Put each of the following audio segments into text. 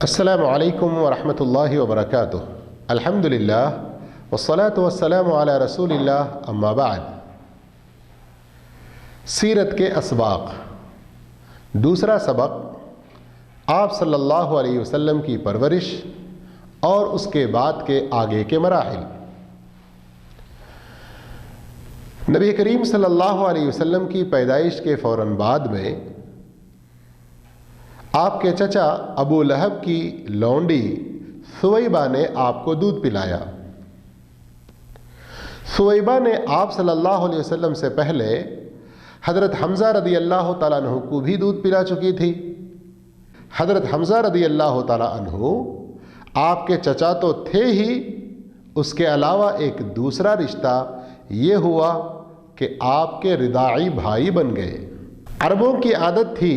السلام علیکم ورحمۃ اللہ وبرکاتہ۔ الحمدللہ والصلاة والسلام علی رسول اللہ، اما بعد۔ سیرت کے اسباق، دوسرا سبق آپ صلی اللہ علیہ وسلم کی پرورش اور اس کے بعد کے آگے کے مراحل۔ نبی کریم صلی اللہ علیہ وسلم کی پیدائش کے فوراً بعد میں آپ کے چچا ابو لہب کی لونڈی ثویبہ نے آپ کو دودھ پلایا۔ ثویبہ نے آپ صلی اللہ علیہ وسلم سے پہلے حضرت حمزہ رضی اللہ تعالیٰ عنہ کو بھی دودھ پلا چکی تھی۔ حضرت حمزہ رضی اللہ تعالیٰ عنہ آپ کے چچا تو تھے ہی، اس کے علاوہ ایک دوسرا رشتہ یہ ہوا کہ آپ کے رضاعی بھائی بن گئے۔ عربوں کی عادت تھی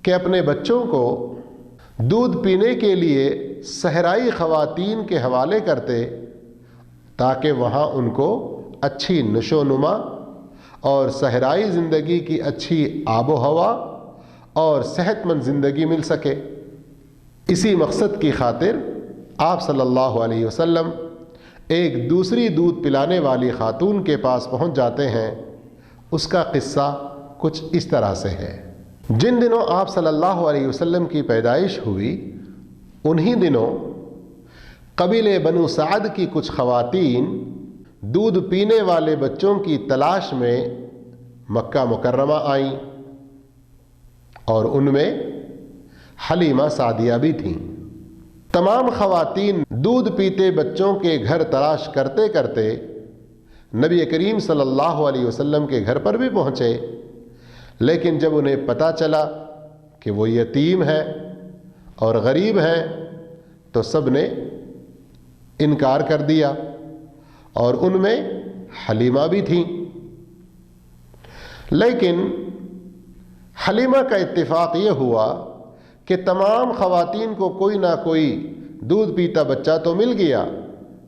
کہ اپنے بچوں کو دودھ پینے کے لیے صحرائی خواتین کے حوالے کرتے تاکہ وہاں ان کو اچھی نشو نما اور صحرائی زندگی کی اچھی آب و ہوا اور صحت مند زندگی مل سکے۔ اسی مقصد کی خاطر آپ صلی اللہ علیہ وسلم ایک دوسری دودھ پلانے والی خاتون کے پاس پہنچ جاتے ہیں۔ اس کا قصہ کچھ اس طرح سے ہے۔ جن دنوں آپ صلی اللہ علیہ وسلم کی پیدائش ہوئی، انہی دنوں قبیلے بنو سعد کی کچھ خواتین دودھ پینے والے بچوں کی تلاش میں مکہ مکرمہ آئیں، اور ان میں حلیمہ سعدیہ بھی تھیں۔ تمام خواتین دودھ پیتے بچوں کے گھر تلاش کرتے کرتے نبی کریم صلی اللہ علیہ وسلم کے گھر پر بھی پہنچے، لیکن جب انہیں پتہ چلا کہ وہ یتیم ہے اور غریب ہیں تو سب نے انکار کر دیا، اور ان میں حلیمہ بھی تھیں۔ لیکن حلیمہ کا اتفاق یہ ہوا کہ تمام خواتین کو کوئی نہ کوئی دودھ پیتا بچہ تو مل گیا،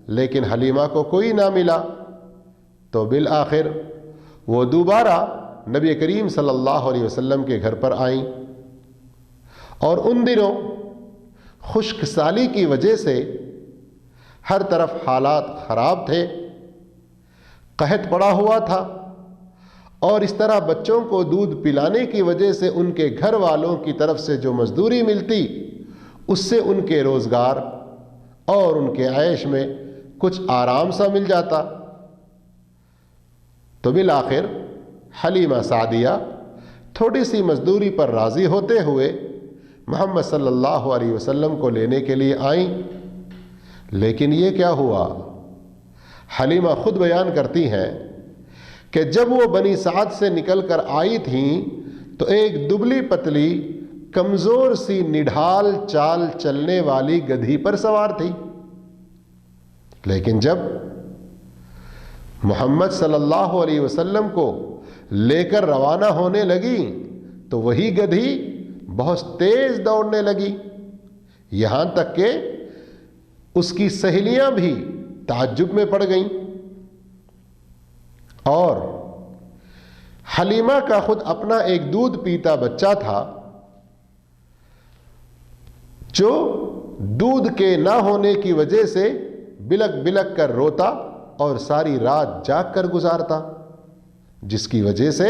لیکن حلیمہ کو کوئی نہ ملا۔ تو بالآخر وہ دوبارہ نبی کریم صلی اللہ علیہ وسلم کے گھر پر آئیں، اور ان دنوں خشک سالی کی وجہ سے ہر طرف حالات خراب تھے، قحط پڑا ہوا تھا، اور اس طرح بچوں کو دودھ پلانے کی وجہ سے ان کے گھر والوں کی طرف سے جو مزدوری ملتی، اس سے ان کے روزگار اور ان کے عیش میں کچھ آرام سا مل جاتا۔ تو بالآخر حلیمہ سعدیہ تھوڑی سی مزدوری پر راضی ہوتے ہوئے محمد صلی اللہ علیہ وسلم کو لینے کے لیے آئیں۔ لیکن یہ کیا ہوا؟ حلیمہ خود بیان کرتی ہیں کہ جب وہ بنی سعد سے نکل کر آئی تھیں تو ایک دبلی پتلی کمزور سی نڈھال چال چلنے والی گدھی پر سوار تھی، لیکن جب محمد صلی اللہ علیہ وسلم کو لے کر روانہ ہونے لگی تو وہی گدھی بہت تیز دوڑنے لگی، یہاں تک کہ اس کی سہیلیاں بھی تعجب میں پڑ گئیں۔ اور حلیمہ کا خود اپنا ایک دودھ پیتا بچہ تھا جو دودھ کے نہ ہونے کی وجہ سے بلک بلک کر روتا اور ساری رات جاگ کر گزارتا، جس کی وجہ سے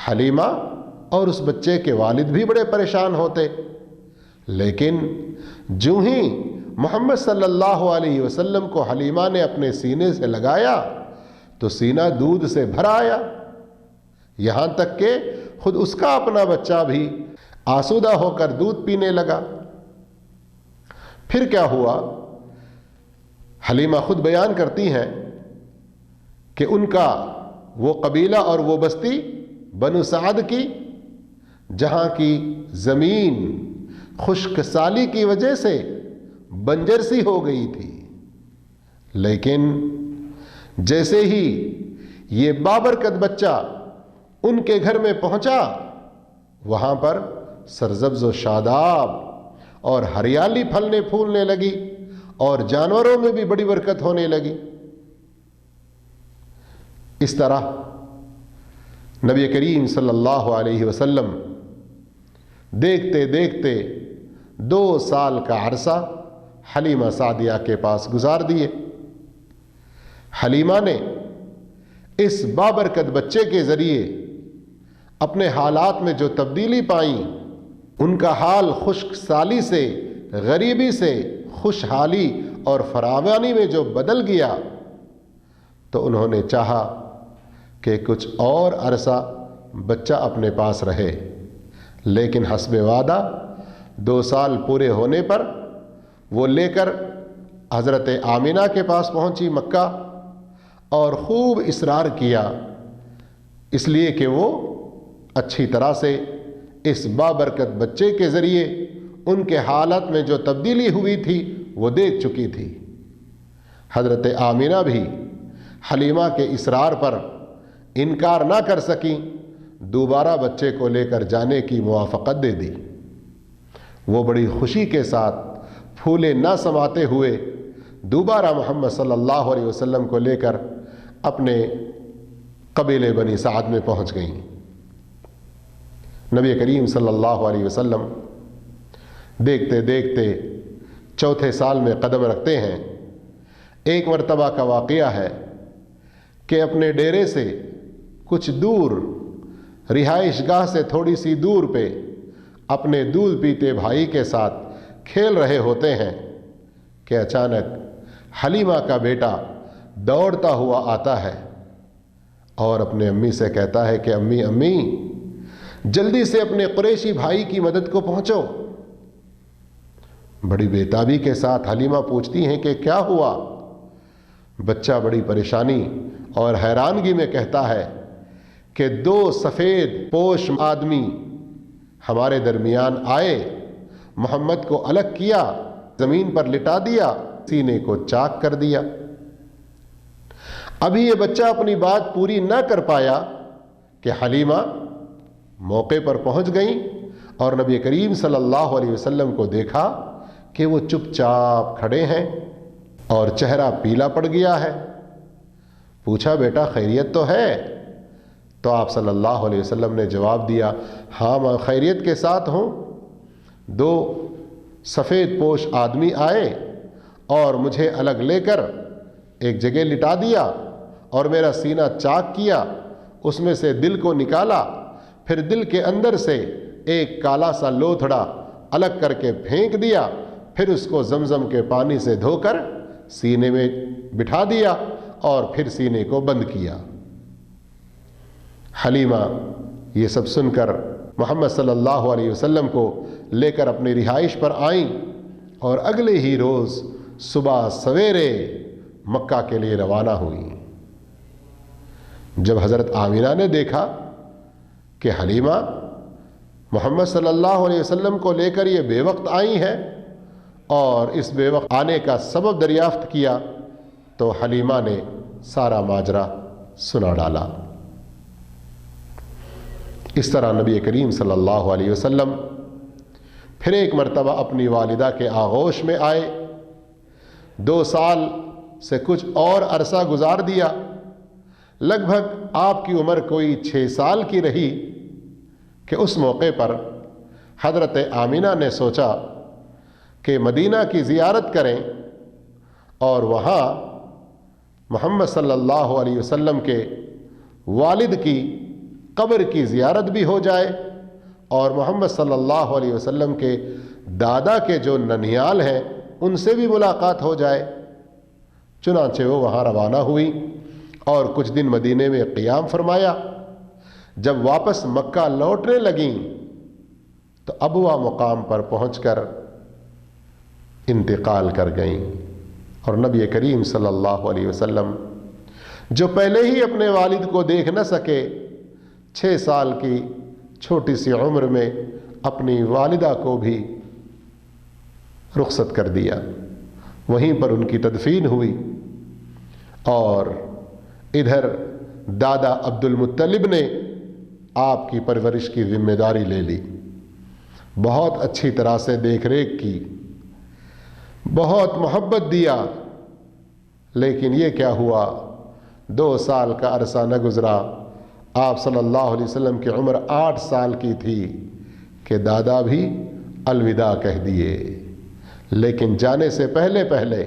حلیمہ اور اس بچے کے والد بھی بڑے پریشان ہوتے۔ لیکن جو ہی محمد صلی اللہ علیہ وسلم کو حلیمہ نے اپنے سینے سے لگایا تو سینہ دودھ سے بھر آیا، یہاں تک کہ خود اس کا اپنا بچہ بھی آسودہ ہو کر دودھ پینے لگا۔ پھر کیا ہوا؟ حلیمہ خود بیان کرتی ہیں کہ ان کا وہ قبیلہ اور وہ بستی بنو سعد کی، جہاں کی زمین خشک سالی کی وجہ سے بنجر سی ہو گئی تھی، لیکن جیسے ہی یہ بابرکت بچہ ان کے گھر میں پہنچا، وہاں پر سرسبز و شاداب اور ہریالی پھلنے پھولنے لگی، اور جانوروں میں بھی بڑی برکت ہونے لگی۔ اس طرح نبی کریم صلی اللہ علیہ وسلم دیکھتے دیکھتے 2 سال کا عرصہ حلیمہ سعدیہ کے پاس گزار دیے۔ حلیمہ نے اس بابرکت بچے کے ذریعے اپنے حالات میں جو تبدیلی پائیں، ان کا حال خشک سالی سے، غریبی سے خوشحالی اور فراوانی میں جو بدل گیا، تو انہوں نے چاہا کہ کچھ اور عرصہ بچہ اپنے پاس رہے، لیکن حسب وعدہ 2 سال پورے ہونے پر وہ لے کر حضرت آمینہ کے پاس پہنچی مکہ، اور خوب اصرار کیا، اس لیے کہ وہ اچھی طرح سے اس بابرکت بچے کے ذریعے ان کے حالت میں جو تبدیلی ہوئی تھی وہ دیکھ چکی تھی۔ حضرت آمینہ بھی حلیمہ کے اصرار پر انکار نہ کر سکیں، دوبارہ بچے کو لے کر جانے کی موافقت دے دی۔ وہ بڑی خوشی کے ساتھ پھولے نہ سماتے ہوئے دوبارہ محمد صلی اللہ علیہ وسلم کو لے کر اپنے قبیلے بنی سعد میں پہنچ گئیں۔ نبی کریم صلی اللہ علیہ وسلم دیکھتے دیکھتے 4 سال میں قدم رکھتے ہیں۔ ایک مرتبہ کا واقعہ ہے کہ اپنے ڈیرے سے کچھ دور، رہائش گاہ سے تھوڑی سی دور پہ اپنے دودھ پیتے بھائی کے ساتھ کھیل رہے ہوتے ہیں کہ اچانک حلیمہ کا بیٹا دوڑتا ہوا آتا ہے اور اپنے امی سے کہتا ہے کہ امی امی جلدی سے اپنے قریشی بھائی کی مدد کو پہنچو۔ بڑی بےتابی کے ساتھ حلیمہ پوچھتی ہیں کہ کیا ہوا؟ بچہ بڑی پریشانی اور حیرانگی میں کہتا ہے کہ 2 سفید پوش آدمی ہمارے درمیان آئے، محمد کو الگ کیا، زمین پر لٹا دیا، سینے کو چاک کر دیا۔ ابھی یہ بچہ اپنی بات پوری نہ کر پایا کہ حلیمہ موقع پر پہنچ گئیں اور نبی کریم صلی اللہ علیہ وسلم کو دیکھا کہ وہ چپ چاپ کھڑے ہیں اور چہرہ پیلا پڑ گیا ہے۔ پوچھا بیٹا خیریت تو ہے؟ تو آپ صلی اللہ علیہ وسلم نے جواب دیا، ہاں میں خیریت کے ساتھ ہوں۔ 2 سفید پوش آدمی آئے اور مجھے الگ لے کر ایک جگہ لٹا دیا اور میرا سینہ چاک کیا، اس میں سے دل کو نکالا، پھر دل کے اندر سے ایک کالا سا لوتھڑا الگ کر کے پھینک دیا، پھر اس کو زمزم کے پانی سے دھو کر سینے میں بٹھا دیا اور پھر سینے کو بند کیا۔ حلیمہ یہ سب سن کر محمد صلی اللہ علیہ وسلم کو لے کر اپنی رہائش پر آئیں اور اگلے ہی روز صبح سویرے مکہ کے لیے روانہ ہوئیں۔ جب حضرت آمینہ نے دیکھا کہ حلیمہ محمد صلی اللہ علیہ وسلم کو لے کر یہ بے وقت آئی ہیں اور اس بے وقت آنے کا سبب دریافت کیا، تو حلیمہ نے سارا ماجرا سنا ڈالا۔ اس طرح نبی کریم صلی اللہ علیہ وسلم پھر ایک مرتبہ اپنی والدہ کے آغوش میں آئے، 2 سال سے کچھ اور عرصہ گزار دیا، لگ بھگ آپ کی عمر کوئی 6 سال کی رہی کہ اس موقع پر حضرت آمینہ نے سوچا کہ مدینہ کی زیارت کریں اور وہاں محمد صلی اللہ علیہ وسلم کے والد کی قبر کی زیارت بھی ہو جائے اور محمد صلی اللہ علیہ وسلم کے دادا کے جو ننیال ہیں ان سے بھی ملاقات ہو جائے۔ چنانچہ وہ وہاں روانہ ہوئی اور کچھ دن مدینے میں قیام فرمایا۔ جب واپس مکہ لوٹنے لگیں تو ابوا مقام پر پہنچ کر انتقال کر گئیں، اور نبی کریم صلی اللہ علیہ وسلم جو پہلے ہی اپنے والد کو دیکھ نہ سکے، 6 سال کی چھوٹی سی عمر میں اپنی والدہ کو بھی رخصت کر دیا، وہیں پر ان کی تدفین ہوئی۔ اور ادھر دادا عبد المطلب نے آپ کی پرورش کی ذمہ داری لے لی، بہت اچھی طرح سے دیکھ ریکھ کی، بہت محبت دیا، لیکن یہ کیا ہوا، 2 سال کا عرصہ نہ گزرا، آپ صلی اللہ علیہ وسلم کی عمر 8 سال کی تھی کہ دادا بھی الوداع کہہ دیے، لیکن جانے سے پہلے پہلے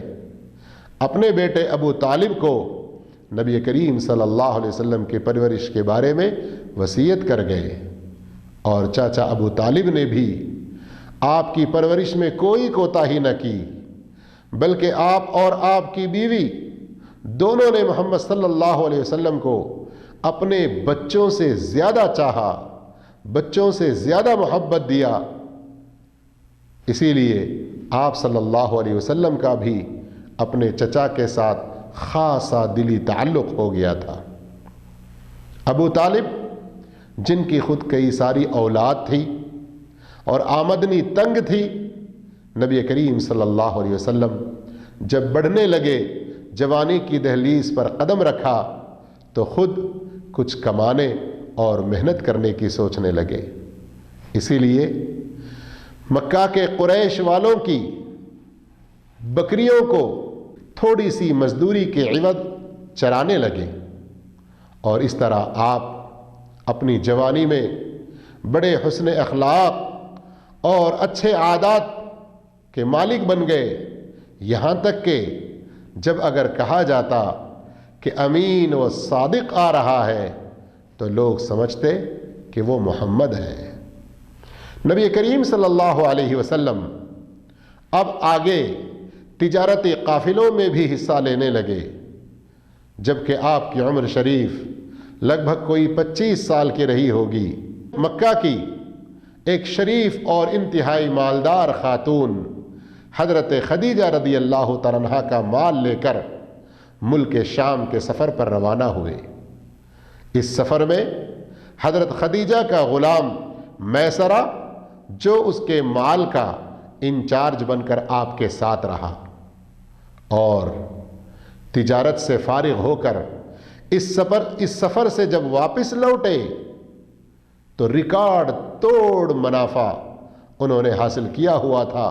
اپنے بیٹے ابو طالب کو نبی کریم صلی اللہ علیہ وسلم کی پرورش کے بارے میں وصیت کر گئے، اور چاچا ابو طالب نے بھی آپ کی پرورش میں کوئی کوتاہی نہ کی، بلکہ آپ اور آپ کی بیوی دونوں نے محمد صلی اللہ علیہ وسلم کو اپنے بچوں سے زیادہ چاہا، بچوں سے زیادہ محبت دیا۔ اسی لیے آپ صلی اللہ علیہ وسلم کا بھی اپنے چچا کے ساتھ خاصا دلی تعلق ہو گیا تھا۔ ابو طالب جن کی خود کئی ساری اولاد تھی اور آمدنی تنگ تھی، نبی کریم صلی اللہ علیہ وسلم جب بڑھنے لگے، جوانی کی دہلیز پر قدم رکھا، تو خود کچھ کمانے اور محنت کرنے کی سوچنے لگے۔ اسی لیے مکہ کے قریش والوں کی بکریوں کو تھوڑی سی مزدوری کے عوض چرانے لگے، اور اس طرح آپ اپنی جوانی میں بڑے حسن اخلاق اور اچھے عادات کے مالک بن گئے، یہاں تک کہ جب اگر کہا جاتا کہ امین و صادق آ رہا ہے تو لوگ سمجھتے کہ وہ محمد ہے۔ نبی کریم صلی اللہ علیہ وسلم اب آگے تجارتی قافلوں میں بھی حصہ لینے لگے، جبکہ آپ کی عمر شریف لگ بھگ کوئی 25 سال کی رہی ہوگی۔ مکہ کی ایک شریف اور انتہائی مالدار خاتون حضرت خدیجہ رضی اللہ تعالیٰ عنہا کا مال لے کر ملک شام کے سفر پر روانہ ہوئے۔ اس سفر میں حضرت خدیجہ کا غلام میسرہ، جو اس کے مال کا انچارج بن کر آپ کے ساتھ رہا، اور تجارت سے فارغ ہو کر اس سفر سے جب واپس لوٹے تو ریکارڈ توڑ منافع انہوں نے حاصل کیا ہوا تھا،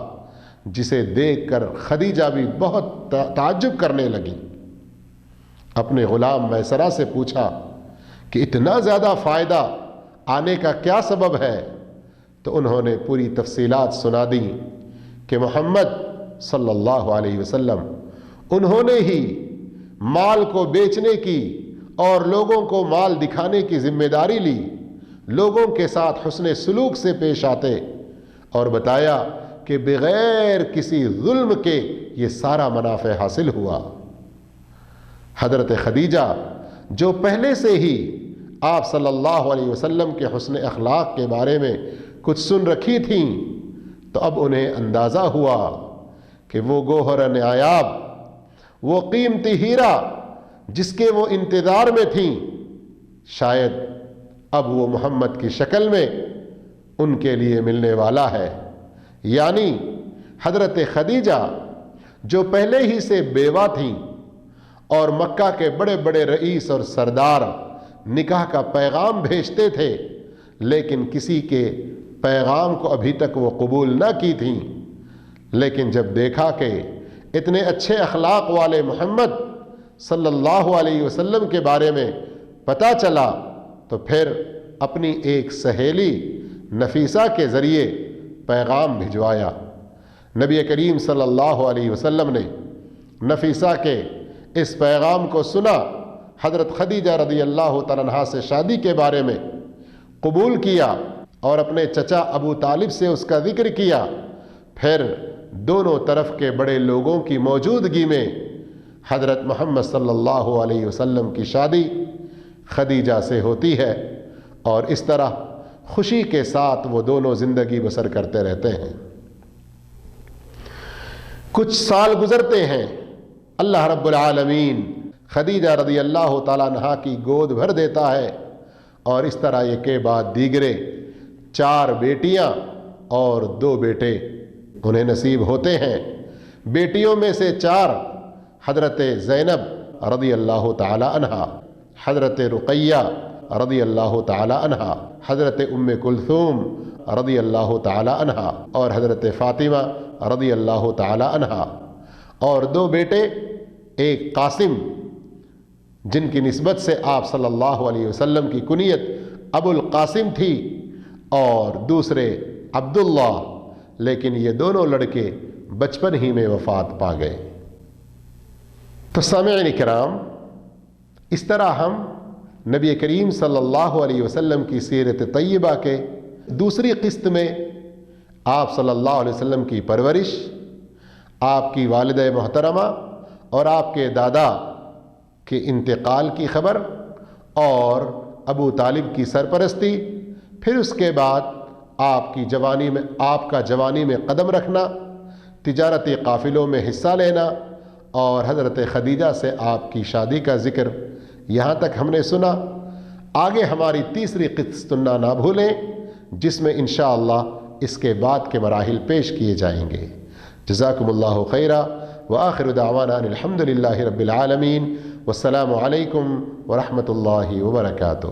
جسے دیکھ کر خدیجہ بھی بہت تعجب کرنے لگی۔ اپنے غلام میسرہ سے پوچھا کہ اتنا زیادہ فائدہ آنے کا کیا سبب ہے؟ تو انہوں نے پوری تفصیلات سنا دی کہ محمد صلی اللہ علیہ وسلم انہوں نے ہی مال کو بیچنے کی اور لوگوں کو مال دکھانے کی ذمہ داری لی، لوگوں کے ساتھ حسن سلوک سے پیش آتے، اور بتایا کہ بغیر کسی ظلم کے یہ سارا منافع حاصل ہوا۔ حضرت خدیجہ جو پہلے سے ہی آپ صلی اللہ علیہ وسلم کے حسن اخلاق کے بارے میں کچھ سن رکھی تھیں، تو اب انہیں اندازہ ہوا کہ وہ گوہر نایاب، وہ قیمتی ہیرا جس کے وہ انتظار میں تھیں، شاید اب وہ محمد کی شکل میں ان کے لیے ملنے والا ہے۔ یعنی حضرت خدیجہ جو پہلے ہی سے بیوہ تھیں اور مکہ کے بڑے بڑے رئیس اور سردار نکاح کا پیغام بھیجتے تھے، لیکن کسی کے پیغام کو ابھی تک وہ قبول نہ کی تھیں، لیکن جب دیکھا کہ اتنے اچھے اخلاق والے محمد صلی اللہ علیہ وسلم کے بارے میں پتہ چلا، تو پھر اپنی ایک سہیلی نفیسہ کے ذریعے پیغام بھجوایا۔ نبی کریم صلی اللہ علیہ وسلم نے نفیسہ کے اس پیغام کو سنا، حضرت خدیجہ رضی اللہ تعالیٰ عنہا سے شادی کے بارے میں قبول کیا، اور اپنے چچا ابو طالب سے اس کا ذکر کیا۔ پھر دونوں طرف کے بڑے لوگوں کی موجودگی میں حضرت محمد صلی اللہ علیہ وسلم کی شادی خدیجہ سے ہوتی ہے، اور اس طرح خوشی کے ساتھ وہ دونوں زندگی بسر کرتے رہتے ہیں۔ کچھ سال گزرتے ہیں، اللہ رب العالمین خدیجہ رضی اللہ تعالیٰ عنہا کی گود بھر دیتا ہے، اور اس طرح ایک کے بعد دیگرے 4 بیٹیاں اور 2 بیٹے انہیں نصیب ہوتے ہیں۔ بیٹیوں میں سے 4 حضرت زینب رضی اللہ تعالی عنہا، حضرت رقیہ رضی اللہ تعالی عنہا، حضرت ام کلثوم رضی اللہ تعالی عنہا، اور حضرت فاطمہ رضی اللہ تعالی عنہا، اور 2 بیٹے، ایک قاسم جن کی نسبت سے آپ صلی اللہ علیہ وسلم کی کنیت ابو القاسم تھی، اور دوسرے عبداللہ، لیکن یہ دونوں لڑکے بچپن ہی میں وفات پا گئے۔ تو سامعین کرام، اس طرح ہم نبی کریم صلی اللہ علیہ وسلم کی سیرت طیبہ کے دوسری قسط میں آپ صلی اللہ علیہ وسلم کی پرورش، آپ کی والدہ محترمہ اور آپ کے دادا کے انتقال کی خبر، اور ابو طالب کی سرپرستی، پھر اس کے بعد آپ کا جوانی میں قدم رکھنا، تجارتی قافلوں میں حصہ لینا، اور حضرت خدیجہ سے آپ کی شادی کا ذکر یہاں تک ہم نے سنا۔ آگے ہماری تیسری قسط سننا نہ بھولیں، جس میں انشاءاللہ اس کے بعد کے مراحل پیش کیے جائیں گے۔ جزاکم اللہ خیرا، وآخر دعوانا ان الحمد للہ رب العالمین، والسلام علیکم ورحمۃ اللہ وبرکاتہ۔